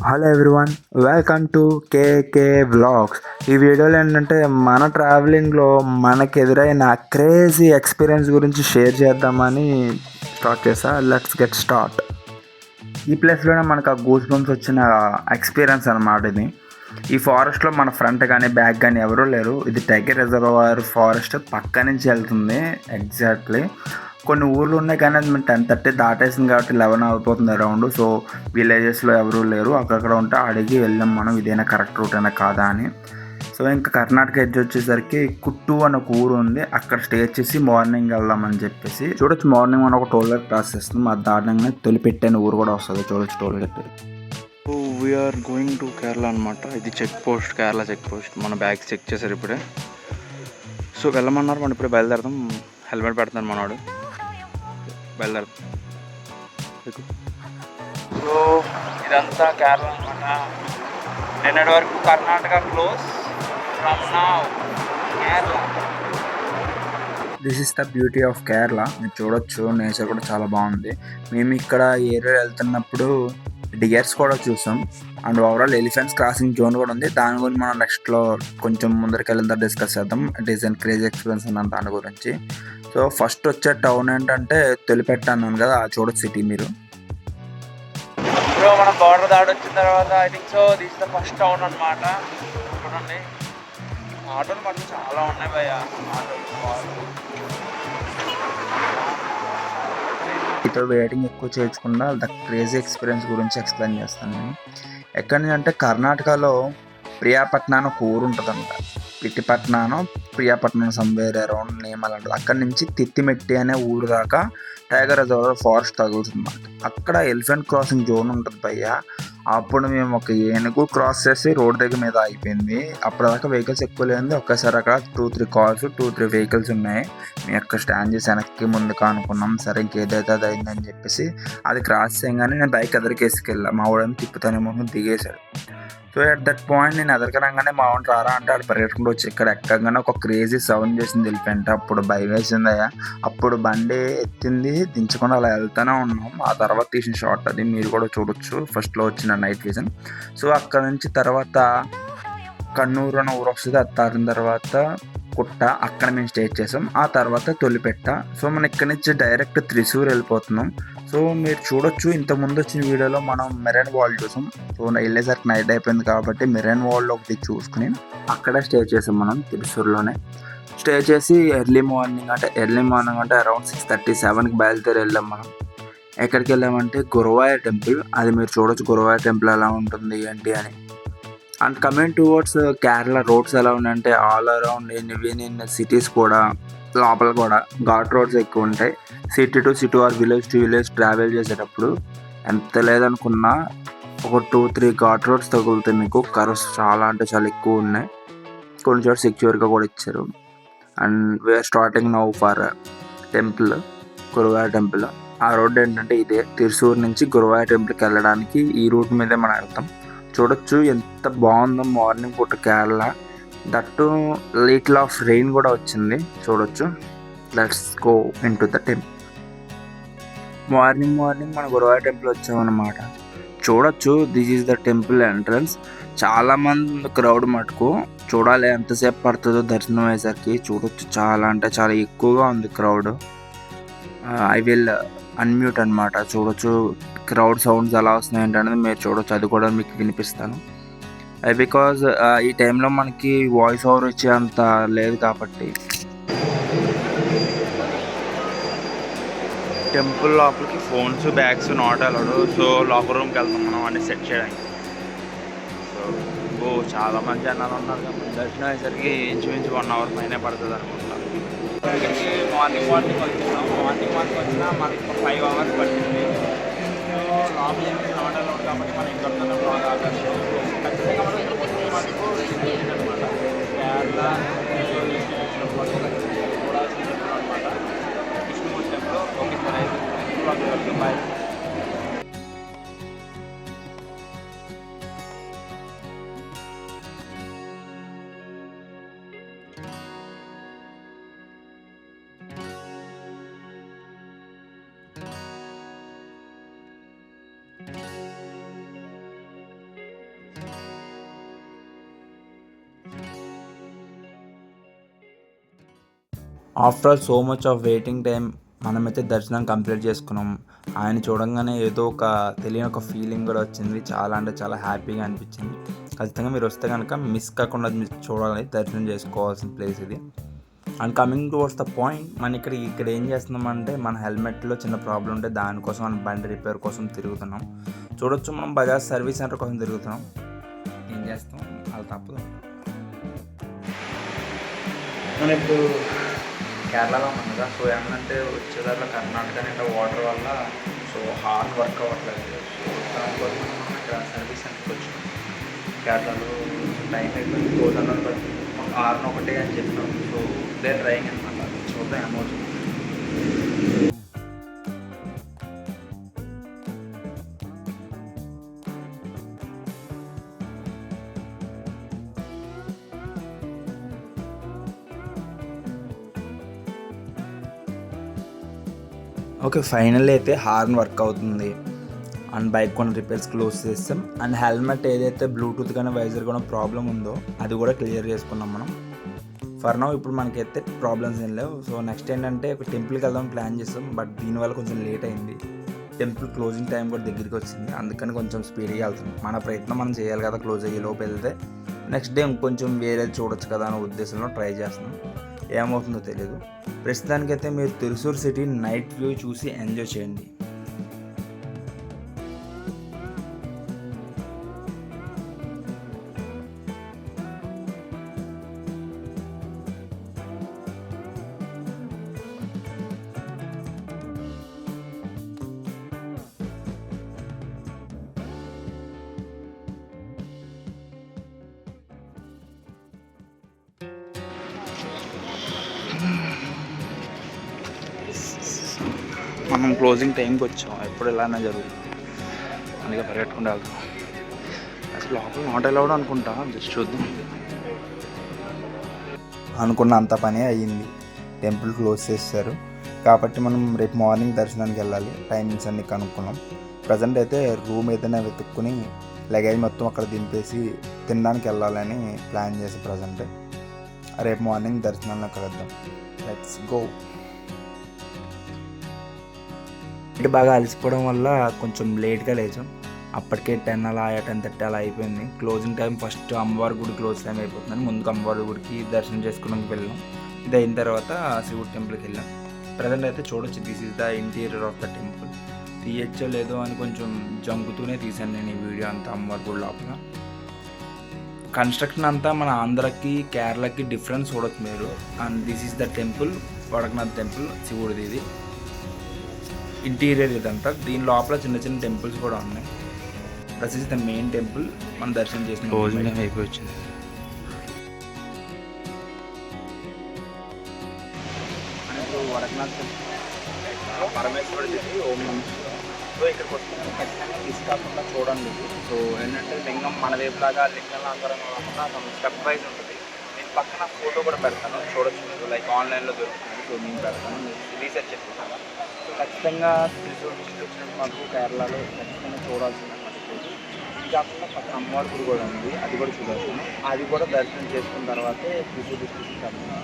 Hello everyone, welcome to KK vlogs. ఈ వీడియోలో ఏంటంటే మన ట్రావెలింగ్లో మనకు ఎదురైన క్రేజీ ఎక్స్పీరియన్స్ గురించి షేర్ చేద్దామని స్టార్ట్ చేసా. Let's get start. ఈ ప్లేస్లోనే మనకు ఆ గూస్ బంప్స్ వచ్చిన ఎక్స్పీరియన్స్ అనమాట ఇది. ఈ ఫారెస్ట్లో మన ఫ్రంట్ కానీ బ్యాక్ కానీ ఎవరూ లేరు. ఇది టైగర్ రిజర్వాయర్ ఫారెస్ట్ పక్క నుంచి వెళ్తుంది ఎగ్జాక్ట్లీ. కొన్ని ఊర్లు ఉన్నాయి కానీ అది మేము 10:30 దాటేసింది కాబట్టి 11 అయిపోతుంది అరౌండ్. సో విలేజెస్లో ఎవరూ లేరు. అక్కడక్కడ ఉంటే అడిగి వెళ్ళాం మనం, ఇదేనా కరెక్ట్ రూట్ అయినా కాదా అని. సో ఇంకా కర్ణాటక ఎడ్జ్ వచ్చేసరికి కుట్టు అని ఒక ఊరు ఉంది. అక్కడ స్టే చేసి మార్నింగ్ వెళ్దామని చెప్పేసి చూడొచ్చు. మార్నింగ్ మనం ఒక టోల్ గేట్ క్రాస్ చేస్తున్నాం. అది దాటంగానే తొలిపెట్టని ఊరు కూడా వస్తుంది. చూడొచ్చు toll gate. We're going to Kerala అనమాట. ఇది check post, Kerala check post. మన బ్యాగ్స్ చెక్ చేశారు ఇప్పుడే. సో వెళ్ళమన్నారు, మనం ఇప్పుడే బయలుదేరదాం. హెల్మెట్ పెడతాను మనవాడు. బయలుదేరదాం. సో ఇదంతా కేరళ అనమాట. నిన్నటి వరకు Karnataka close. From now Kerala. This is the beauty of Kerala. మీరు చూడొచ్చు, నేచర్ కూడా చాలా బాగుంది. మేము ఇక్కడ ఏరియా వెళ్తున్నప్పుడు డియర్స్ కూడా చూసాం. And overall elephants crossing zone కూడా ఉంది. దాని గురించి మనం నెక్స్ట్లో కొంచెం ముందరికి వెళ్ళిన తర్వాత డిస్కస్ చేద్దాం. It is and crazy experience అన్నాను దాని గురించి. సో ఫస్ట్ వచ్చే టౌన్ ఏంటంటే తొలిపెట్ట అన్నాను కదా, చూడొచ్చు సిటీ మీరు. సో మనం బార్డర్ దాడి వచ్చిన తర్వాత I think so this the first town అనమాట. చూడండి, ఆటోలు మాత్రం చాలా ఉన్నాయి భయ్య. ఇతో వెయిటింగ్ ఎక్కువ చేయకుండా ద క్రేజీ ఎక్స్పీరియన్స్ గురించి ఎక్స్ప్లెయిన్ చేస్తాను నేను. ఎక్కడి నుంచి అంటే కర్ణాటకలో ప్రియాపట్నం అని ఒక ఊరు ఉంటుందంట. పిట్టిపట్నం, ప్రియాపట్నం సంవేర్ అరౌండ్ నేమ్ అలాంటిది. అక్కడి నుంచి తిత్తిమెట్టి అనే ఊరు దాకా టైగర్ రిజర్వ్ ఫారెస్ట్ తగులుతుందన్నమాట. అక్కడ ఎలిఫెంట్ క్రాసింగ్ జోన్ ఉంటుంది భయ్య. అప్పుడు మేము ఒక ఏనుగు క్రాస్ చేసి రోడ్ దగ్గర మీద అయిపోయింది. అప్పటిదాకా వెహికల్స్ ఎక్కువ లేదు. ఒక్కసారి అక్కడ 2-3 కార్స్, 2-3 వెహికల్స్ ఉన్నాయి. మేము అక్కడ స్టాండ్ చేసి వెనక్కి ముందుకు అనుకున్నాం. సరే ఇంకేదైతే అది అయిందని చెప్పేసి అది క్రాస్ చేయగానే నేను బైక్ ఎదరికేసుకెళ్ళా. మా వాడేమో తిప్పుతానేమో దిగేశాడు. సో ఎట్ దట్ పాయింట్ నేను ఎదరకరాగానే మా వాడిని రారా అంటే అది పరిగెట్టుకుంటూ వచ్చి ఇక్కడ ఎక్కగానే ఒక క్రేజీ సౌండ్ చేసింది వెళ్ళిపోయింటే అప్పుడు భయం వేసిందయ్యా. అప్పుడు బండి ఎత్తింది దించకుండా అలా వెళ్తూనే ఉన్నాం. ఆ తర్వాత తీసిన షాట్ అది, మీరు కూడా చూడొచ్చు ఫస్ట్లో వచ్చిన నైట్ విజన్. సో అక్కడ నుంచి తర్వాత కన్నూరు అనే ఊరు వస్తుంది. అది తాగిన తర్వాత కుట్ట, అక్కడ మేము స్టే చేసాం. ఆ తర్వాత తొలిపెట్ట. సో మనం ఇక్కడ నుంచి డైరెక్ట్ త్రిశూర్ వెళ్ళిపోతున్నాం. సో మీరు చూడొచ్చు, ఇంతకుముందు వచ్చిన వీడియోలో మనం మెరైన్ వాల్ చూసాం. సో వెళ్ళేసరికి నైట్ అయిపోయింది కాబట్టి మెరైన్ వాల్లో ఒకటి చూసుకుని అక్కడ స్టే చేసాం మనం త్రిశూర్లోనే. స్టే చేసి ఎర్లీ మార్నింగ్ అంటే అరౌండ్ 6:37కి బయలుదేరి వెళ్ళాం మనం. ఎక్కడికి వెళ్ళామంటే గురువాయూర్ టెంపుల్. అది మీరు చూడొచ్చు గురువాయూర్ టెంపుల్ ఎలా ఉంటుంది ఏంటి అని. And coming towards Kerala roads ఎలా ఉన్నాయంటే ఆల్ అరౌండ్ ఇన్ సిటీస్ కూడా లోపల కూడా ఘాట్ రోడ్స్ ఎక్కువ ఉంటాయి. City to city or village to village travel చేసేటప్పుడు ఎంత లేదనుకున్నా ఒక 2-3 ఘాట్ రోడ్స్ తగులుతాయి మీకు. కర్వ్స్ చాలా అంటే చాలా ఎక్కువ ఉన్నాయి. కొన్ని చోట్ల సెక్యూర్గా కూడా ఇచ్చారు. And we are starting now for temple, Guruvayur temple. ఆ రోడ్ ఏంటంటే ఇదే, తిరుసూరు నుంచి గురువాయూర్ టెంపుల్కి వెళ్ళడానికి ఈ రూట్ మీదే మనం వెళ్తాం. చూడొచ్చు ఎంత బాగుందో మార్నింగ్ పూట Kerala. That little of rain కూడా వచ్చింది. చూడొచ్చు. Let's go in to the temple. Morning మన గురువాయూర్ టెంపుల్ వచ్చామన్నమాట. చూడొచ్చు, this is the temple entrance. చాలా మంది క్రౌడ్ మటుకు. చూడాలి ఎంతసేపు పడుతుందో దర్శనం అయ్యేసరికి. చూడొచ్చు, చాలా అంటే చాలా ఎక్కువగా ఉంది క్రౌడ్. ఐ విల్ అన్మ్యూట్ అనమాట. చూడొచ్చు క్రౌడ్ సౌండ్స్ ఎలా వస్తున్నాయి ఏంటనేది మీరు చూడొచ్చు. అది కూడా మీకు వినిపిస్తాను. బికాజ్ ఈ టైంలో మనకి వాయిస్ ఓవర్ వచ్చే అంత లేదు కాబట్టి. టెంపుల్ లోపలికి phones, bags not allowed. So locker రూమ్కి వెళ్తాం మనం అన్ని సెట్ చేయడానికి. సో చాలా మంది జనాలు ఉన్నారు కాబట్టి దర్శనం అయ్యేసరికి ఇంచుమించు 1 అవర్ పైనే పడుతుంది అనుకుంటా. ఇక్కడికి మార్నింగ్ వచ్చినాం. మార్నింగ్ వచ్చినా మనకి 5 అవర్స్ పట్టింది. సో లోపల ఏమి నాట్ అలౌడ్ కాబట్టి మనం ఇక్కడ ఖచ్చితంగా మనం ఇక్కడ వచ్చే మనకు అనమాట. కేరళ చూడాల్సిన అనమాట. విష్ణుమూర్తి టెంపుల్. ఓకే సార్, అయితే bye. After all so much of waiting time మనమైతే దర్శనం కంప్లీట్ చేసుకున్నాం. ఆయన చూడంగానే ఏదో ఒక తెలియని ఒక ఫీలింగ్ కూడా వచ్చింది. చాలా అంటే చాలా హ్యాపీగా అనిపించింది. ఖచ్చితంగా మీరు వస్తే కనుక మిస్ కాకుండా చూడాలి, దర్శనం చేసుకోవాల్సిన ప్లేస్ ఇది. And coming towards the point, మనం ఇక్కడ ఏం చేస్తున్నామంటే మన హెల్మెట్లో చిన్న ప్రాబ్లం ఉంటే దానికోసం మనం బండి రిపేర్ కోసం తిరుగుతున్నాం. చూడొచ్చు, మనం బజాజ్ సర్వీస్ సెంటర్ కోసం తిరుగుతున్నాం. ఏం చేస్తాం, అది తప్పదు. మనం ఇప్పుడు కేరళలో ఉన్నాం కదా, సో ఏమంటే వచ్చేదాకా కర్ణాటక అంటే వాటర్ వల్ల సో హార్న్ వర్క్ అవ్వట్లేదు. సో దానికోసం మనం ఇక్కడ సర్వీస్ సెంటర్కి వచ్చాం. కేరళలో టైం అయిపోయింది, 200 బట్టి మాకు 6 అని చెప్పినాం. సో ఇదే ట్రైంగ్ అనమాట, చూద్దాం ఏమవుతుంది. ఓకే, ఫైనల్లీ అయితే హార్న్ వర్క్ అవుతుంది అండ్ బైక్ కొన్ని రిపేర్స్ క్లోజ్ చేస్తాం. అండ్ హెల్మెట్ ఏదైతే బ్లూటూత్ కానీ వైజర్ కానీ ప్రాబ్లం ఉందో అది కూడా క్లియర్ చేసుకున్నాం మనం. ఫర్ నౌ ఇప్పుడు మనకైతే ప్రాబ్లమ్స్ ఏం లేవు. సో నెక్స్ట్ ఏంటంటే ఒక టెంపుల్కి వెళ్దాం ప్లాన్ చేస్తాం, బట్ దీనివల్ల కొంచెం లేట్ అయింది. టెంపుల్ క్లోజింగ్ టైం కూడా దగ్గరికి వచ్చింది, అందుకని కొంచెం స్పీడ్గా వెళ్తున్నాం. మన ప్రయత్నం మనం చేయాలి కదా, క్లోజ్ అయ్యే లోపు వెళ్తే నెక్స్ట్ డే ఇంకొంచెం వేరేది చూడొచ్చు కదా అనే ఉద్దేశంలో ట్రై చేస్తున్నాం. ఏమవుతుందో తెలియదు. ప్రస్తుతానికైతే మీరు తిరుసూర్ సిటీ నైట్ వ్యూ చూసి ఎంజాయ్ చేయండి. మనం క్లోజింగ్ టైంకి వచ్చాం, ఎప్పుడు ఇలానే జరుగుతుంది, అందుకే పరిగెట్టుకుంటూ వెళ్తాం. అసలు లోపల నాట్ అలౌడ్ అనుకుంటా, జస్ట్ చూద్దాం. అనుకున్న అంత పనే అయ్యింది, టెంపుల్ క్లోజ్ చేస్తారు కాబట్టి మనం రేపు మార్నింగ్ దర్శనానికి వెళ్ళాలి. టైమింగ్స్ అన్నీ కనుక్కున్నాం. ప్రజెంట్ అయితే రూమ్ ఏదైనా వెతుక్కుని లగేజ్ మొత్తం అక్కడ దింపేసి తినడానికి వెళ్ళాలని ప్లాన్ చేసి ప్రజెంట్ రేపు మార్నింగ్ దర్శనంలో కలుద్దాం. Let's go. బాగా అలసిపోవడం వల్ల కొంచెం లేట్గా లేచాం. అప్పటికే 10:30 అలా అయిపోయింది. క్లోజింగ్ టైం ఫస్ట్ అమ్మవారి గుడి క్లోజ్ టైం అయిపోతుందని ముందుకు అమ్మవారి గుడికి దర్శనం చేసుకోవడానికి వెళ్ళాం. ఇది అయిన తర్వాత శివుడి టెంపుల్కి వెళ్ళాం. ప్రజెంట్ అయితే చూడొచ్చు, this is the interior of the temple. తీయచ్చో లేదో అని కొంచెం జంకుతూనే తీసాను నేను ఈ వీడియో అంతా. అమ్మవారి గుడి లోపల కన్స్ట్రక్షన్ అంతా మన ఆంధ్రకి కేరళకి డిఫరెన్స్ చూడొచ్చు మీరు. And this is the temple, Vadakkunnath temple, శివుడిది ఇది. ఇంటీరియర్ ఇదంతా. దీని లోపల చిన్న చిన్న టెంపుల్స్ కూడా ఉన్నాయి. That is the main temple. మనం దర్శనం చేసిన క్లోజింగ్ అయిపోయి వచ్చింది. మనకు వడకనాథ్ పరమేశ్వరుడి ఓం నమః. సో ఇక్కడికి వస్తే ఖచ్చితంగా మిస్ కాకుండా చూడండి. సో ఏంటంటే లింగం మన వైపులాగా లింగంలో అందరం కాకుండా స్టెప్ వైజ్ ఉంటుంది. నేను పక్కన ఫోటో కూడా పెడతాను, చూడొచ్చు మీరు. లైక్ ఆన్లైన్లో దొరుకుతుంది, సో నేను పెడతాను, రీసెర్చ్ చేసుకుంటాను. సో ఖచ్చితంగా త్రిశూర్ డిస్ట్రిక్ట్ వచ్చినట్టు మాకు కేరళలో ఖచ్చితంగా చూడాల్సిందన్నమాట. ఇది కాకుండా పక్కన అమ్మవారి గుడి కూడా ఉంది, అది కూడా చూడాల్సింది. అది కూడా దర్శనం చేసుకున్న తర్వాతే త్రిశూర్ డిస్ట్రిక్ట్ వెళ్తాను.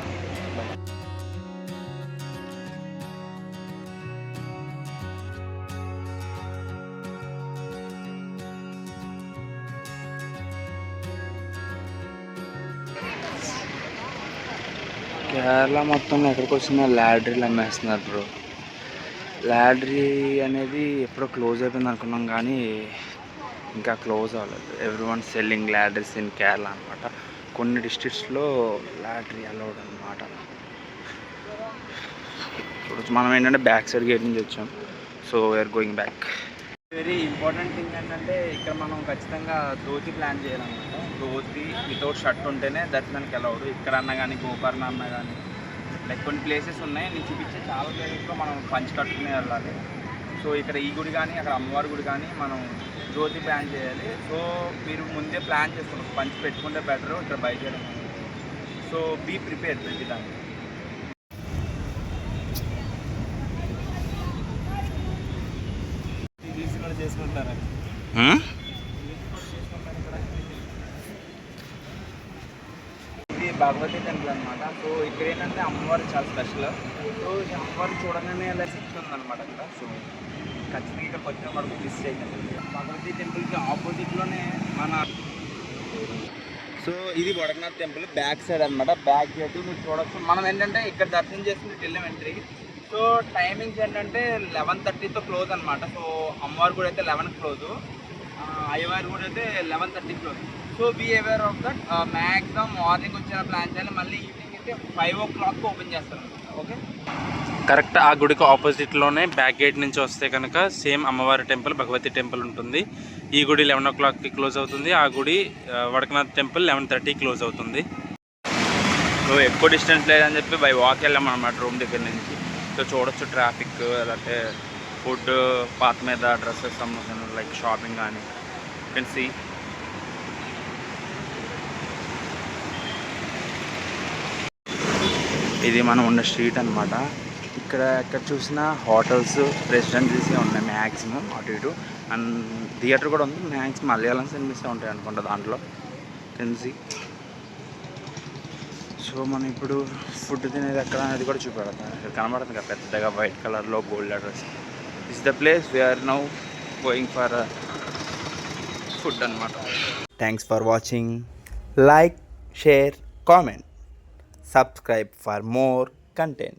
కేరళ మొత్తం ఎక్కడికి వచ్చినా లాడరీలు అమ్మేస్తున్నారు బ్రో. లాడరీ అనేది ఎప్పుడో క్లోజ్ అయిపోయింది అనుకున్నాం, కానీ ఇంకా క్లోజ్ అవ్వలేదు. Everyone selling lotteries in Kerala అనమాట. కొన్ని డిస్ట్రిక్ట్స్లో లాటరీ అలౌడ్ అనమాట. చూడొచ్చు. మనం ఏంటంటే బ్యాక్ సైడ్ గేట్ నుంచి వచ్చాం, so we are going back. Very important thing ఏంటంటే ఇక్కడ మనం ఖచ్చితంగా ధోతి ప్లాన్ చేయాలన్నమాట. ధోతి వితౌట్ షర్ట్ ఉంటేనే దర్శనానికి అలౌడ్. ఇక్కడ అన్నా కానీ, గోకర్ణ అన్నా కానీ, లైక్ కొన్ని ప్లేసెస్ ఉన్నాయి, నేను చూపించే చాలా ప్లేసెస్లో మనం పంచి కట్టుకునే వెళ్ళాలి. సో ఇక్కడ ఈ గుడి కానీ, అక్కడ అమ్మవారి గుడి కానీ మనం ధోతి ప్లాన్ చేయాలి. సో మీరు ముందే ప్లాన్ చేసుకున్నారు, పంచి పెట్టుకుంటే బెటర్ ఇక్కడ బయలుదేరడం. సో బీ ప్రిపేర్ ప్రతి దానికి. చేసుకుంటారా? ఇది భగవతి టెంపుల్ అనమాట. సో ఇక్కడ ఏంటంటే అమ్మవారు చాలా స్పెషల్. సో ఈ అమ్మవారు చూడగానే అలా శక్తి ఉందన్నమాట అక్కడ. సో ఖచ్చితంగా ఇక్కడికి వచ్చిన వరకు మిస్ చేయకండి. భగవతి టెంపుల్కి ఆపోజిట్లోనే మన సో ఇది వడకనాథ్ టెంపుల్ బ్యాక్ సైడ్ అనమాట. బ్యాక్ గేట్ మీరు చూడొచ్చు. మనం ఏంటంటే ఇక్కడ దర్శనం చేసుకుని వెళ్ళాం ఎంట్రీ. సో టైమింగ్స్ ఏంటంటే 11:30తో క్లోజ్ అనమాట. సో అమ్మవారి కూడా అయితే 11కి క్లోజు, అయ్యవారి కూడా అయితే 11:30 close. So be aware of that. Maximum morning వచ్చేలా ప్లాన్ చేయాలి. మళ్ళీ ఈవినింగ్ అయితే 5 o'clock ఓపెన్ చేస్తారు. ఓకే, కరెక్ట్ ఆ గుడికి ఆపోజిట్లోనే బ్యాక్ గేట్ నుంచి వస్తే కనుక సేమ్ అమ్మవారి టెంపుల్ భగవతి టెంపుల్ ఉంటుంది. ఈ గుడి 11 o'clockకి క్లోజ్ అవుతుంది. ఆ గుడి వడకనాథ్ టెంపుల్ 11:30 క్లోజ్ అవుతుంది. సో ఎక్కువ డిస్టెన్స్ లేదని చెప్పి బై వాక్ వెళ్ళాం అనమాట రూమ్ దగ్గర నుంచి. సో చూడొచ్చు ట్రాఫిక్, అలాంటి ఫుడ్, పాత్ మీద డ్రెస్సెస్ సంబంధించిన లైక్ షాపింగ్ కానీ కెన్ సీ. ఇది మనం ఉన్న స్ట్రీట్ అనమాట. ఇక్కడ ఎక్కడ చూసినా హోటల్స్, రెసిడెన్సీస్ ఉన్నాయి మ్యాక్సిమం అటు ఇటు. అండ్ థియేటర్ కూడా ఉంది. మ్యాక్సిమం మలయాళం సినిమాసే ఉంటాయి అనుకుంటా దాంట్లో, కెన్ సీ. సో మనం ఇప్పుడు ఫుడ్ తినేది ఎక్కడ అనేది కూడా చూపెడతాం. ఇక్కడ కనబడుతుంది కదా పెద్దగా వైట్ కలర్లో gold address. Is the place we're now going for food అనమాట. Thanks for watching. Like, share, comment, subscribe for more content.